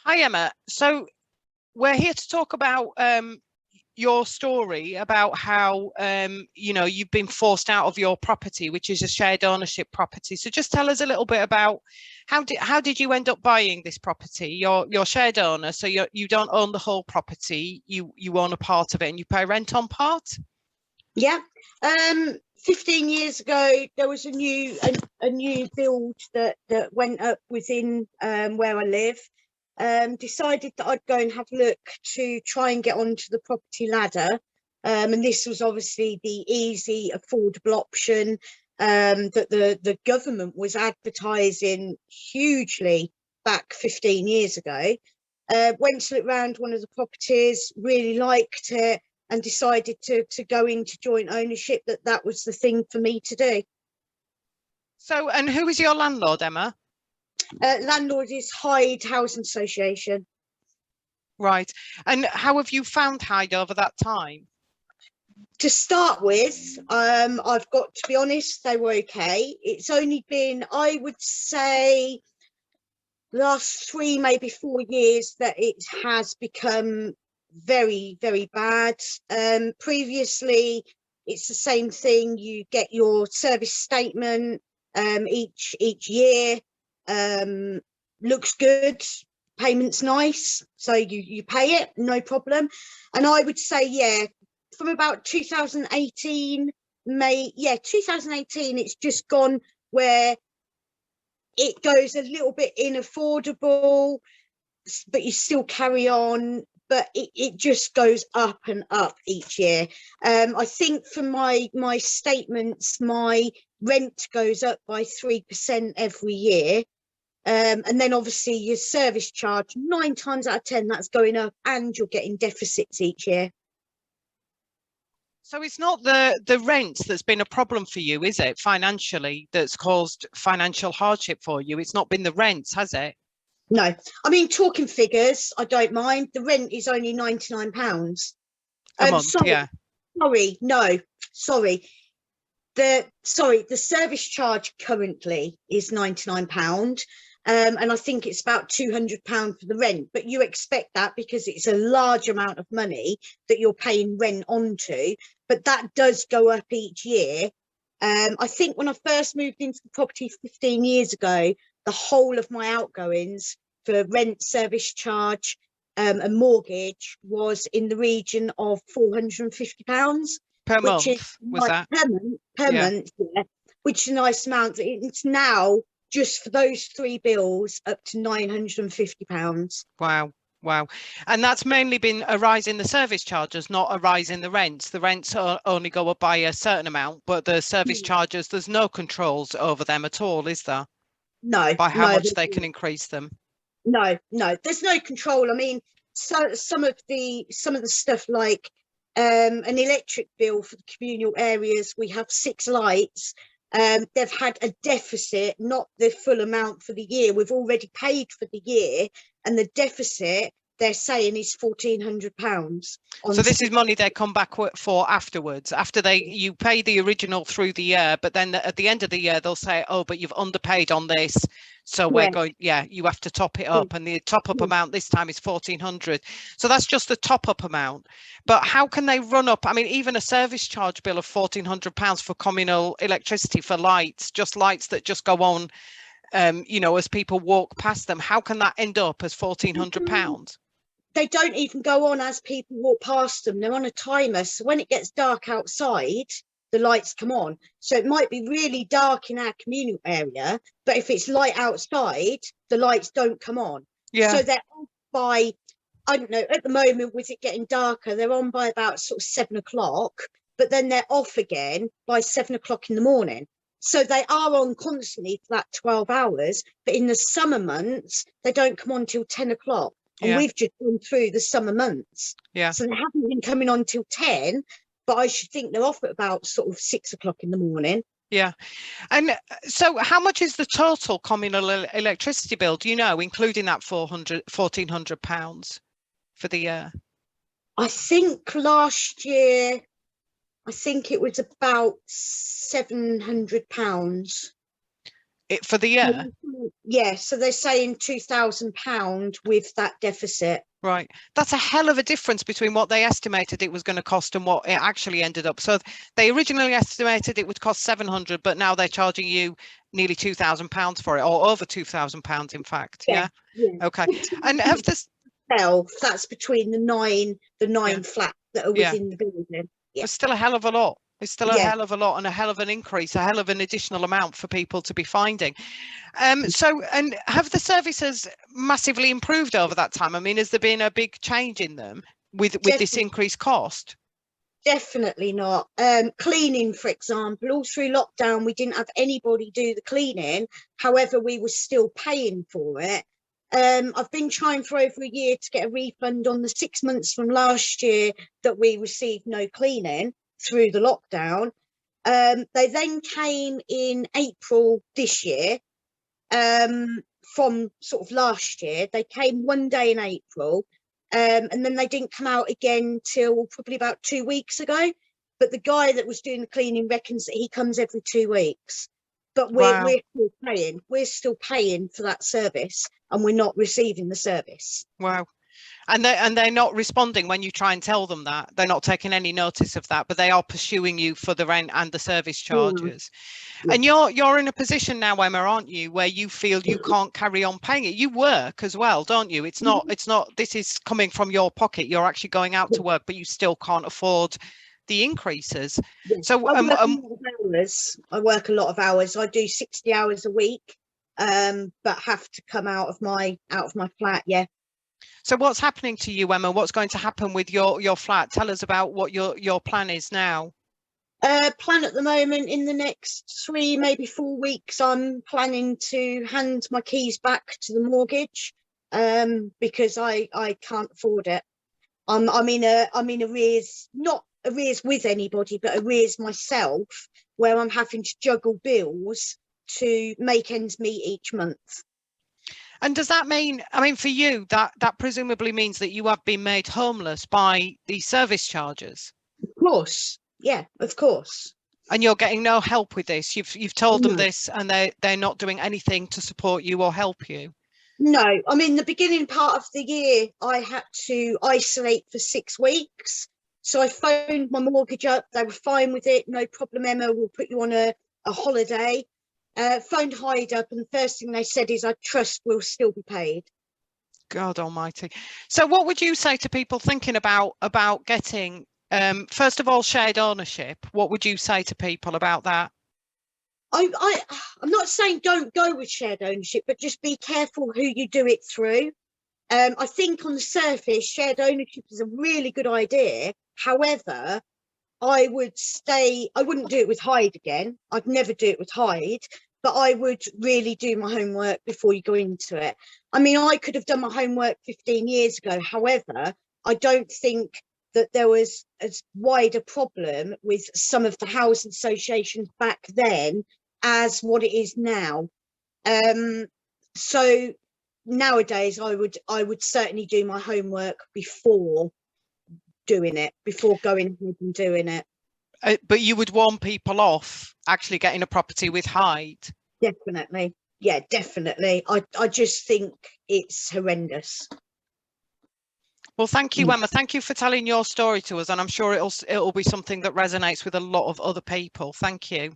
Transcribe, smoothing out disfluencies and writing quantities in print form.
Hi, Emma. So we're here to talk about your story about how you've been forced out of your property, which is a shared ownership property. So just tell us a little bit about how did you end up buying this property? You're shared owner, so you don't own the whole property. You own a part of it, and you pay rent on part. Yeah. 15 years ago, there was a new build that went up within where I live. Decided that I'd go and have a look to try and get onto the property ladder. And this was obviously the easy, affordable option that the government was advertising hugely back 15 years ago. Went to look around one of the properties, really liked it, and decided to go into joint ownership, that was the thing for me to do. So, and who is your landlord, Emma? Landlord is Hyde Housing Association. Right. And how have you found Hyde over that time? To start with, I've got to be honest, they were okay. It's only been, I would say, last 3, maybe 4 years that it has become very, very bad. Previously, it's the same thing. You get your service statement each year. Looks good, payment's nice, so you pay it, no problem. And I would say, yeah, from about 2018, 2018, it's just gone where it goes a little bit unaffordable, but you still carry on, but it just goes up and up each year. I think from my statements, my rent goes up by 3% every year. And then obviously your service charge, 9 times out of 10, that's going up, and you're getting deficits each year. So it's not the rent that's been a problem for you, is it, financially, that's caused financial hardship for you? It's not been the rents, has it? No, I mean, talking figures, I don't mind. The rent is only £99. A month, sorry, yeah. Sorry. The service charge currently is £99. And I think it's about £200 for the rent, but you expect that because it's a large amount of money that you're paying rent onto, but that does go up each year. I think when I first moved into the property 15 years ago, the whole of my outgoings for rent, service charge and mortgage was in the region of £450 Per which month, is was that? per month, yeah, which is a nice amount. It's now just for those 3 bills up to £950. Wow. And that's mainly been a rise in the service charges, not a rise in the rents. The rents only go up by a certain amount, but the service charges, there's no controls over them at all, is there? No, by how much they can increase them. No, there's no control. I mean, so some of the stuff like an electric bill for the communal areas, we have 6 lights. They've had a deficit, not the full amount for the year. We've already paid for the year, and the deficit they're saying is £1,400. So this is money they come back for afterwards, after you pay the original through the year, but then at the end of the year they'll say, oh, but you've underpaid on this, so we're going, you have to top it up, and the top up amount this time is £1,400. So that's just the top up amount. But how can they run up? I mean, even a service charge bill of £1,400 for communal electricity for lights, just lights that just go on, as people walk past them, how can that end up as £1,400? They don't even go on as people walk past them. They're on a timer. So when it gets dark outside, the lights come on. So it might be really dark in our communal area, but if it's light outside, the lights don't come on. Yeah. So they're on by, I don't know, at the moment, with it getting darker, they're on by about sort of 7 o'clock, but then they're off again by 7 o'clock in the morning. So they are on constantly for that 12 hours, but in the summer months, they don't come on till 10 o'clock. And we've just gone through the summer months. Yeah. So they haven't been coming on till 10, but I should think they're off at about sort of 6 o'clock in the morning. Yeah. And so how much is the total communal electricity bill, do you know, including that £1,400 for the year? I think last year, it was about £700. for the year? Yeah, so they're saying £2,000 with that deficit. Right. That's a hell of a difference between what they estimated it was going to cost and what it actually ended up. So they originally estimated it would cost 700, but now they're charging you nearly £2,000 for it, or over £2,000, in fact. Yeah. Okay. And have this that's between the nine flats that are within the building. It's still a hell of a lot. It's still a Yeah. hell of a lot and a hell of an increase, a hell of an additional amount for people to be finding. So, and have the services massively improved over that time? I mean, has there been a big change in them with this increased cost? Definitely not. Cleaning, for example, all through lockdown, we didn't have anybody do the cleaning. However, we were still paying for it. I've been trying for over a year to get a refund on the 6 months from last year that we received no cleaning through the lockdown. They then came in April this year, from sort of last year. They came one day in April, and then they didn't come out again till probably about 2 weeks ago. But the guy that was doing the cleaning reckons that he comes every 2 weeks. But we're still paying. We're still paying for that service, and we're not receiving the service. Wow. And they're not responding when you try and tell them that. They're not taking any notice of that, but they are pursuing you for the rent and the service charges. And you're in a position now, Emma, aren't you, where you feel you can't carry on paying it. You work as well, don't you? It's not this is coming from your pocket. You're actually going out to work, but you still can't afford the increases. So I work a lot of hours. I do 60 hours a week, but have to come out of my flat. So what's happening to you, Emma? What's going to happen with your flat? Tell us about what your plan is now. Plan at the moment, in the next 3, maybe 4 weeks, I'm planning to hand my keys back to the mortgage, because I can't afford it. I'm in arrears, not arrears with anybody, but arrears myself, where I'm having to juggle bills to make ends meet each month. And does that mean, I mean, for you, that presumably means that you have been made homeless by the service charges? Of course. Yeah, of course. And you're getting no help with this? You've told them this, and they're not doing anything to support you or help you? No, I mean, the beginning part of the year, I had to isolate for 6 weeks. So I phoned my mortgage up. They were fine with it. No problem, Emma, we'll put you on a holiday. Phoned Hyde up, and the first thing they said is, I trust we'll still be paid. God almighty. So what would you say to people thinking about getting, first of all, shared ownership? What would you say to people about that? I'm not saying don't go with shared ownership, but just be careful who you do it through. I think on the surface, shared ownership is a really good idea. However, I wouldn't do it with Hyde again. I'd never do it with Hyde, but I would really do my homework before you go into it. I mean, I could have done my homework 15 years ago. However, I don't think that there was as wide a problem with some of the housing associations back then as what it is now. So nowadays, I would certainly do my homework before doing it, before going ahead and doing it. But you would warn people off actually getting a property with Hyde? Definitely. Yeah, definitely. I just think it's horrendous. Well, thank you, Emma. Thank you for telling your story to us, and I'm sure it'll be something that resonates with a lot of other people. Thank you.